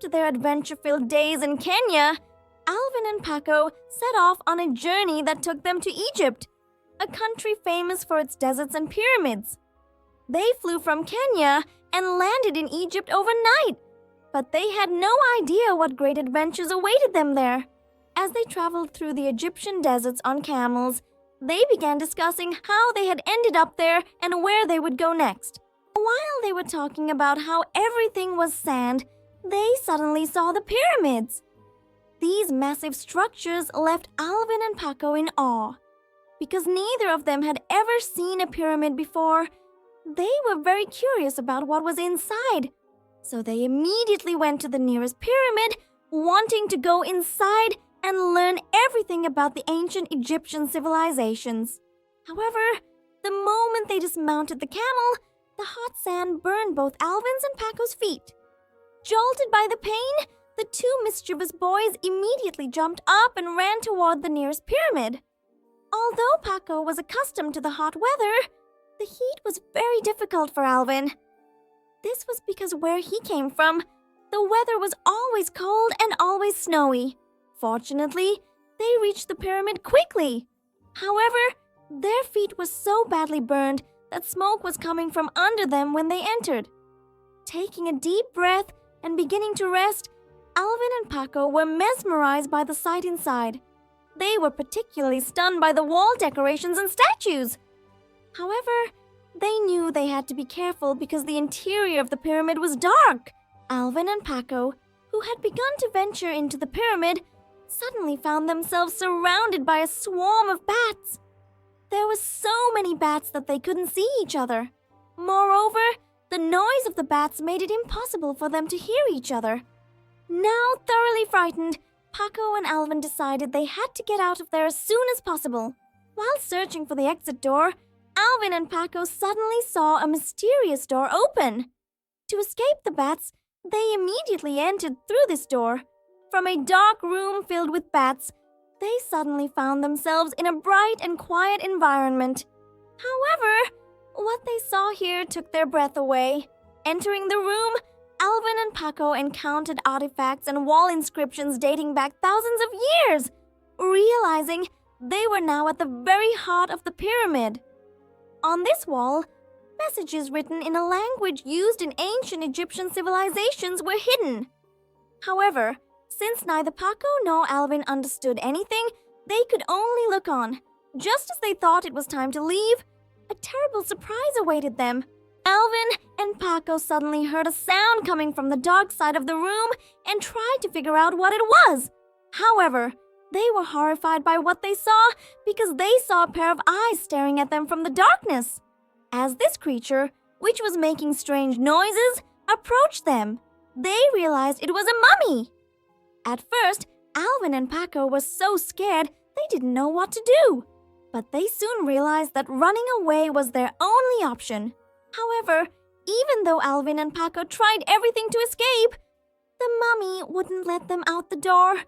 After their adventure-filled days in Kenya, Alvin and Paco set off on a journey that took them to Egypt, a country famous for its deserts and pyramids. They flew from Kenya and landed in Egypt overnight, but they had no idea what great adventures awaited them there. As they traveled through the Egyptian deserts on camels, they began discussing how they had ended up there and where they would go next. While they were talking about how everything was sand, they suddenly saw the pyramids. These massive structures left Alvin and Paco in awe. Because neither of them had ever seen a pyramid before, they were very curious about what was inside. So they immediately went to the nearest pyramid, wanting to go inside and learn everything about the ancient Egyptian civilizations. However, the moment they dismounted the camel, the hot sand burned both Alvin's and Paco's feet. Jolted by the pain, the two mischievous boys immediately jumped up and ran toward the nearest pyramid. Although Paco was accustomed to the hot weather, the heat was very difficult for Alvin. This was because where he came from, the weather was always cold and always snowy. Fortunately, they reached the pyramid quickly. However, their feet were so badly burned that smoke was coming from under them when they entered. Taking a deep breath and beginning to rest, Alvin and Paco were mesmerized by the sight inside. They were particularly stunned by the wall decorations and statues. However, they knew they had to be careful because the interior of the pyramid was dark. Alvin and Paco, who had begun to venture into the pyramid, suddenly found themselves surrounded by a swarm of bats. There were so many bats that they couldn't see each other. Moreover, the noise of the bats made it impossible for them to hear each other. Now thoroughly frightened, Paco and Alvin decided they had to get out of there as soon as possible. While searching for the exit door, Alvin and Paco suddenly saw a mysterious door open. To escape the bats, they immediately entered through this door. From a dark room filled with bats, they suddenly found themselves in a bright and quiet environment. However, what they saw here took their breath away. Entering the room, Alvin and Paco encountered artifacts and wall inscriptions dating back thousands of years, realizing they were now at the very heart of the pyramid. On this wall, messages written in a language used in ancient Egyptian civilizations were hidden. However, since neither Paco nor Alvin understood anything, they could only look on. Just as they thought it was time to leave, a terrible surprise awaited them. Alvin and Paco suddenly heard a sound coming from the dark side of the room and tried to figure out what it was. However, they were horrified by what they saw because they saw a pair of eyes staring at them from the darkness. As this creature, which was making strange noises, approached them, they realized it was a mummy. At first, Alvin and Paco were so scared they didn't know what to do. But they soon realized that running away was their only option. However, even though Alvin and Paco tried everything to escape, the mummy wouldn't let them out the door.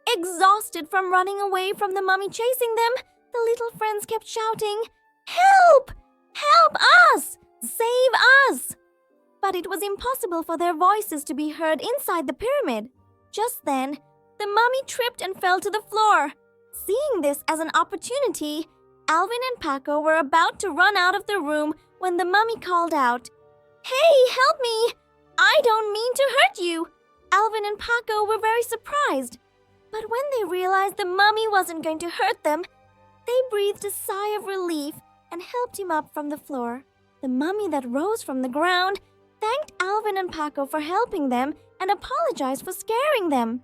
Exhausted from running away from the mummy chasing them, the little friends kept shouting, "Help! Help us! Save us!" But it was impossible for their voices to be heard inside the pyramid. Just then, the mummy tripped and fell to the floor. Seeing this as an opportunity, Alvin and Paco were about to run out of the room when the mummy called out, "Hey, help me! I don't mean to hurt you!" Alvin and Paco were very surprised. But when they realized the mummy wasn't going to hurt them, they breathed a sigh of relief and helped him up from the floor. The mummy that rose from the ground thanked Alvin and Paco for helping them and apologized for scaring them.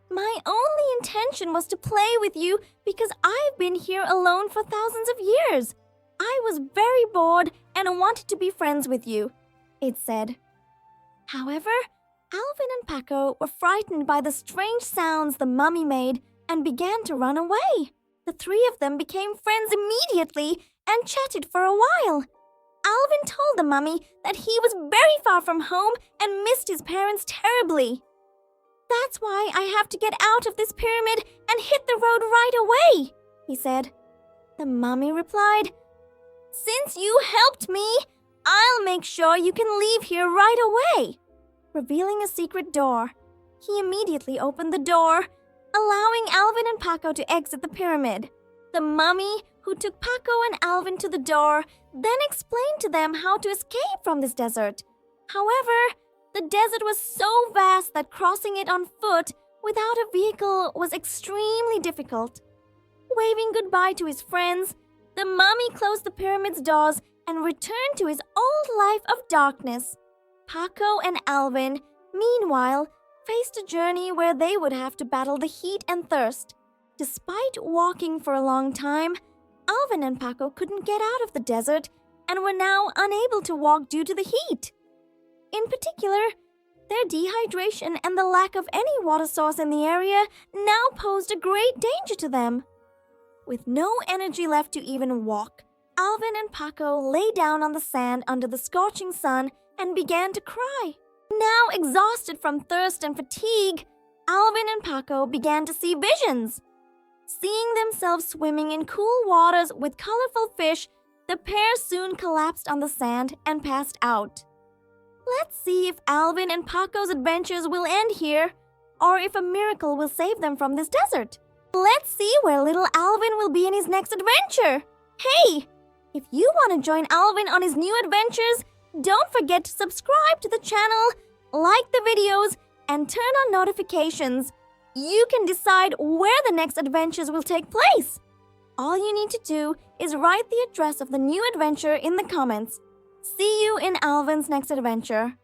"My only intention was to play with you because I've been here alone for thousands of years. I was very bored and wanted to be friends with you," it said. However, Alvin and Paco were frightened by the strange sounds the mummy made and began to run away. The three of them became friends immediately and chatted for a while. Alvin told the mummy that he was very far from home and missed his parents terribly. "That's why I have to get out of this pyramid and hit the road right away," he said. The mummy replied, "Since you helped me, I'll make sure you can leave here right away," revealing a secret door. He immediately opened the door, allowing Alvin and Paco to exit the pyramid. The mummy, who took Paco and Alvin to the door, then explained to them how to escape from this desert. However, the desert was so vast that crossing it on foot without a vehicle was extremely difficult. Waving goodbye to his friends, the mummy closed the pyramid's doors and returned to his old life of darkness. Paco and Alvin, meanwhile, faced a journey where they would have to battle the heat and thirst. Despite walking for a long time, Alvin and Paco couldn't get out of the desert and were now unable to walk due to the heat. In particular, their dehydration and the lack of any water source in the area now posed a great danger to them. With no energy left to even walk, Alvin and Paco lay down on the sand under the scorching sun and began to cry. Now exhausted from thirst and fatigue, Alvin and Paco began to see visions. Seeing themselves swimming in cool waters with colorful fish, the pair soon collapsed on the sand and passed out. Let's see if Alvin and Paco's adventures will end here, or if a miracle will save them from this desert. Let's see where little Alvin will be in his next adventure. Hey, if you want to join Alvin on his new adventures, don't forget to subscribe to the channel, like the videos, and turn on notifications. You can decide where the next adventures will take place. All you need to do is write the address of the new adventure in the comments. See you in Alvin's next adventure.